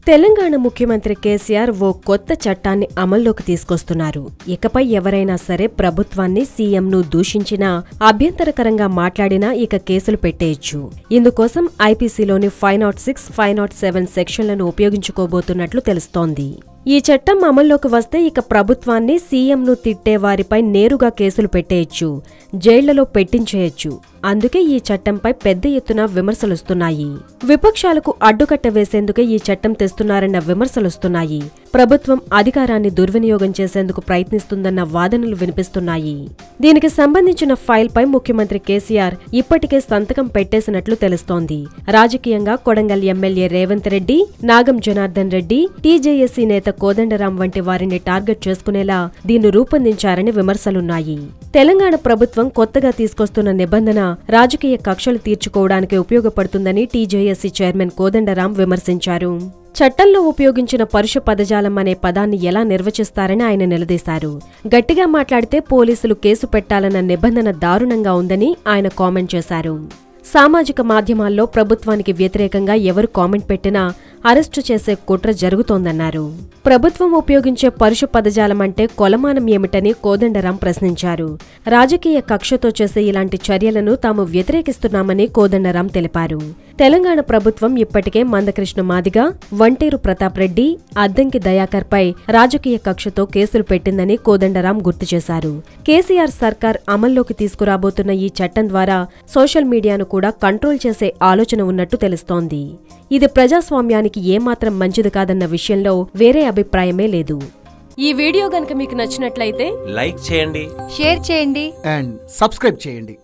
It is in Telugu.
తెలంగాణ ముఖ్యమంత్రి కేసీఆర్ ఓ కొత్త చట్టాన్ని అమల్లోకి తీసుకొస్తున్నారు. ఇకపై ఎవరైనా సరే ప్రభుత్వాన్ని, సీఎంను దూషించినా, అభ్యంతరకరంగా మాట్లాడినా ఇక కేసులు పెట్టేయొచ్చు. ఇందుకోసం ఐపీసీలోని 506, 507 సెక్షన్లను ఉపయోగించుకోబోతున్నట్లు తెలుస్తోంది. ఈ చట్టం అమల్లోకి వస్తే ఇక ప్రభుత్వాన్ని, సీఎంను తిట్టే వారిపై నేరుగా కేసులు పెట్టేయొచ్చు, జైళ్లలో పెట్టించేయొచ్చు. అందుకే ఈ చట్టంపై పెద్ద ఎత్తున విమర్శలొస్తున్నాయి. విపక్షాలకు అడ్డుకట్ట వేసేందుకే ఈ చట్టం తెస్తున్నారన్న విమర్శలొస్తున్నాయి. ప్రభుత్వం అధికారాన్ని దుర్వినియోగం చేసేందుకు ప్రయత్నిస్తుందన్న వాదనలు వినిపిస్తున్నాయి. దీనికి సంబంధించిన ఫైల్పై ముఖ్యమంత్రి కేసీఆర్ ఇప్పటికే సంతకం పెట్టేసినట్లు తెలుస్తోంది. రాజకీయంగా కొడంగల్ ఎమ్మెల్యే రేవంత్ రెడ్డి, నాగం జనార్దన్ రెడ్డి, టీజేఎస్సీ నేత కోదండరాం వంటి వారిని టార్గెట్ చేసుకునేలా దీన్ని రూపొందించారని విమర్శలున్నాయి. తెలంగాణ ప్రభుత్వం కొత్తగా తీసుకొస్తున్న నిబంధన రాజకీయ కక్షలు తీర్చుకోవడానికి ఉపయోగపడుతుందని టీజేఎస్సీ చైర్మన్ కోదండరాం విమర్శించారు. చట్టంలో ఉపయోగించిన పరుష పదజాలం అనే పదాన్ని ఎలా నిర్వచిస్తారని ఆయన నిలదీశారు. గట్టిగా మాట్లాడితే పోలీసులు కేసు పెట్టాలన్న నిబంధన దారుణంగా ఉందని ఆయన కామెంట్ చేశారు. సామాజిక మాధ్యమాల్లో ప్రభుత్వానికి వ్యతిరేకంగా ఎవరు కామెంట్ పెట్టినా అరెస్టు చేసే కుట్ర జరుగుతోందన్నారు. ప్రభుత్వం ఉపయోగించే పరుష పదజాలం అంటే కొలమానం ఏమిటని కోదండరాం ప్రశ్నించారు. రాజకీయ కక్షతో చేసే ఇలాంటి చర్యలను తాము వ్యతిరేకిస్తున్నామని కోదండరాం తెలిపారు. తెలంగాణ ప్రభుత్వం ఇప్పటికే మందకృష్ణ మాదిగ, వంటేరు ప్రతాప్ రెడ్డి, అద్దంకి దయాకర్పై రాజకీయ కక్షతో కేసులు పెట్టిందని కోదండరాం గుర్తు చేశారు. కేసీఆర్ సర్కార్ అమల్లోకి తీసుకురాబోతున్న ఈ చట్టం ద్వారా సోషల్ మీడియాను కూడా కంట్రోల్ చేసే ఆలోచన ఉన్నట్టు తెలుస్తోంది. ఇది ప్రజాస్వామ్యానికి ఏమాత్రం మంచిది కాదన్న విషయంలో వేరే అభిప్రాయమే లేదు. ఈ వీడియో గనుక మీకు నచ్చినట్లయితే లైక్ చేయండి, షేర్ చేయండి అండ్ సబ్స్క్రైబ్ చేయండి.